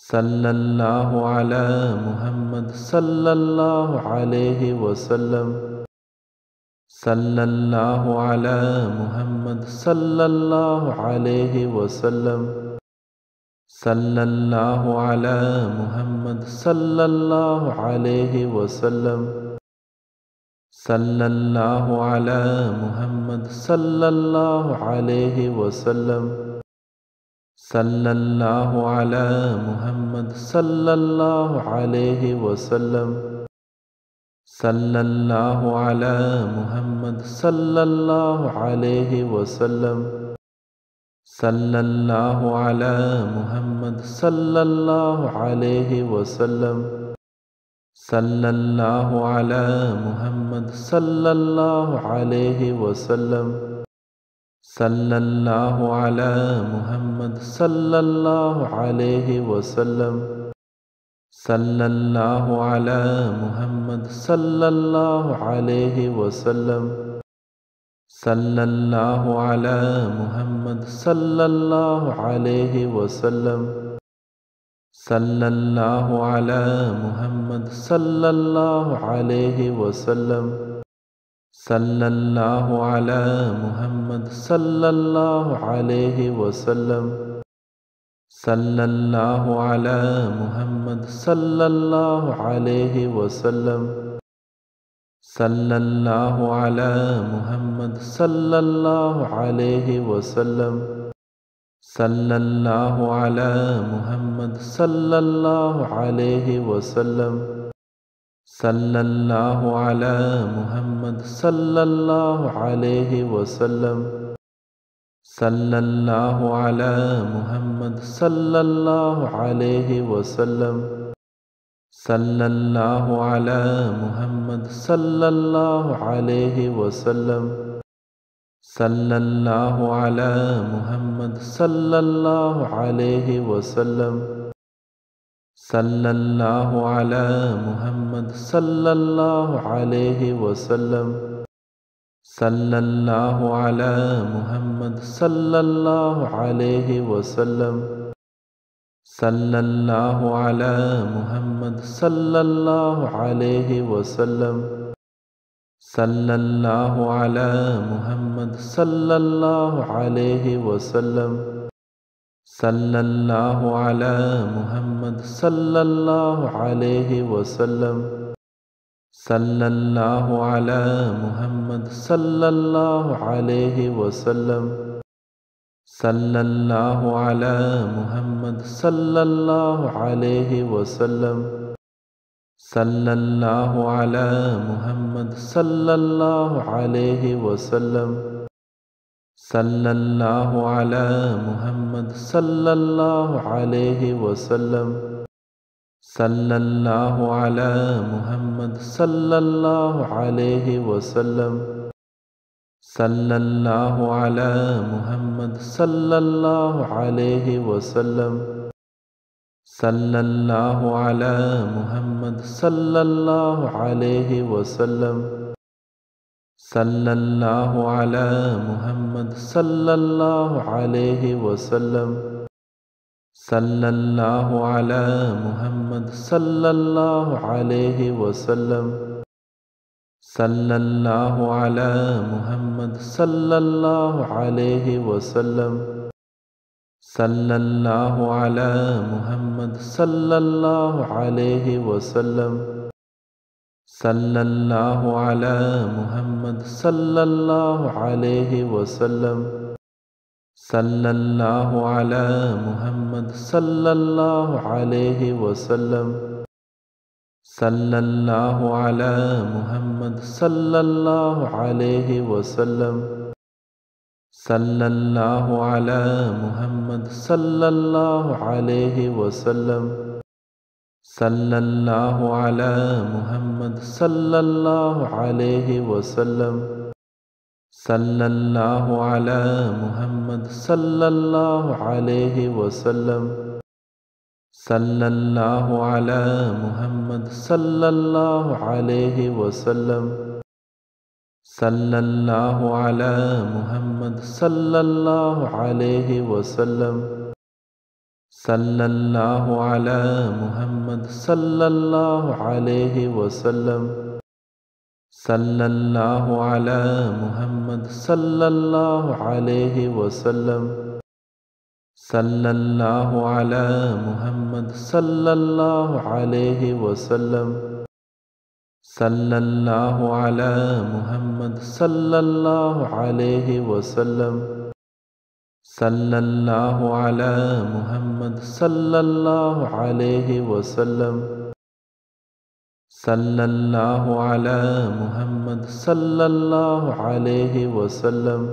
सल्लल्लाहु अला मुहम्मद सल्लल्लाहु अलैहि वसल्लम। सल्लल्लाहु अला मुहम्मद सल्लल्लाहु अलैहि वसल्लम। सल्लल्लाहु अला मुहम्मद सल्लल्लाहु अलैहि वसल्लम। सल्लल्लाहु अला मुहम्मद सल्लल्लाहु अलैहि वसल्लम। सल्लल्लाहु अला मुहम्मद सल्लल्लाहु अलैहि वसल्लम। सल्लल्लाहु अला मुहम्मद सल्लल्लाहु अलैहि वसल्लम। सल्लल्लाहु अला मुहम्मद सल्लल्लाहु अलैहि वसल्लम। सल्लल्लाहु अला मुहम्मद सल्लल्लाहु अलैहि वसल्लम। सल्लल्लाहु अला मुहम्मद सल्लल्लाहु अलैहि वसल्लम। सल्लल्लाहु अला मुहम्मद सल्लल्लाहु अलैहि वसल्लम। सल्लल्लाहु अला मुहम्मद सल्लल्लाहु अलैहि वसल्लम। सल्लल्लाहु अला मुहम्मद सल्लल्लाहु अलैहि वसल्लम। सल्लल्लाहु अला मुहम्मद सल्लल्लाहु अलैहि वसल्लम। सल्लल्लाहु अला मुहम्मद सल्लल्लाहु अलैहि वसल्लम। सल्लल्लाहु अला मुहम्मद सल्लल्लाहु अलैहि वसल्लम। सल्लल्लाहु अला मुहम्मद सल्लल्लाहु अलैहि वसल्लम। सल्लल्लाहु अला मुहम्मद सल्लल्लाहु अलैहि वसल्लम। सल्लल्लाहु अला मुहम्मद सल्लल्लाहु अलैहि वसल्लम। सल्लल्लाहु अला मुहम्मद सल्लल्लाहु अलैहि वसल्लम। सल्लल्लाहु अला मुहम्मद सल्लल्लाहु अलैहि वसल्लम। सल्लल्लाहु अला मुहम्मद सल्लल्लाहु अलैहि वसल्लम। सल्लल्लाहु अला मुहम्मद सल्लल्लाहु अलैहि वसल्लम। सल्लल्लाहु अला मुहम्मद सल्लल्लाहु अलैहि वसल्लम। सल्लल्लाहु अला मुहम्मद सल्लल्लाहु अलैहि वसल्लम। सल्लल्लाहु अला मुहम्मद सल्लल्लाहु अलैहि वसल्लम। सल्लल्लाहु अला मुहम्मद सल्लल्लाहु अलैहि वसल्लम। सल्लल्लाहु अला मुहम्मद सल्लल्लाहु अलैहि वसल्लम। सल्लल्लाहु अला मुहम्मद सल्लल्लाहु अलैहि वसल्लम। सल्लल्लाहु अला मुहम्मद सल्लल्लाहु अलैहि वसल्लम। सल्लल्लाहु अला मुहम्मद सल्लल्लाहु अलैहि वसल्लम। सल्लल्लाहु अला मुहम्मद सल्लल्लाहु अलैहि वसल्लम। सल्लल्लाहु अला मुहम्मद सल्लल्लाहु अलैहि वसल्लम। सल्लल्लाहु अला मुहम्मद सल्लल्लाहु अलैहि वसल्लम। सल्लल्लाहु अला मुहम्मद सल्लल्लाहु अलैहि वसल्लम। सल्लल्लाहु अला मुहम्मद सल्लल्लाहु अलैहि वसल्लम। सल्लल्लाहु अला मुहम्मद सल्लल्लाहु अलैहि वसल्लम। सल्लल्लाहु अला मुहम्मद सल्लल्लाहु अलैहि वसल्लम। सल्लल्लाहु अला मुहम्मद सल्लल्लाहु अलैहि वसल्लम। सल्लल्लाहु अला मुहम्मद सल्लल्लाहु अलैहि वसल्लम। सल्लल्लाहु अला मुहम्मद सल्लल्लाहु अलैहि वसल्लम। सल्लल्लाहु अला मुहम्मद सल्लल्लाहु अलैहि वसल्लम। सल्लल्लाहु अला मुहम्मद सल्लल्लाहु अलैहि वसल्लम। सल्लल्लाहु अला मुहम्मद सल्लल्लाहु अलैहि वसल्लम। सल्लल्लाहु अला मुहम्मद सल्लल्लाहु अलैहि वसल्लम। सल्लल्लाहु अला मुहम्मद सल्लल्लाहु अलैहि वसल्लम सल्लल्लाहु अला मुहम्मद सल्लल्लाहु अलैहि वसल्लम सल्लल्लाहु अला मुहम्मद सल्लल्लाहु अलैहि वसल्लम सल्लल्लाहु अला मुहम्मद सल्लल्लाहु अलैहि वसल्लम सल्लल्लाहु अला मुहम्मद सल्लल्लाहु अलैहि वसल्लम सल्लल्लाहु अला मुहम्मद सल्लल्लाहु अलैहि वसल्लम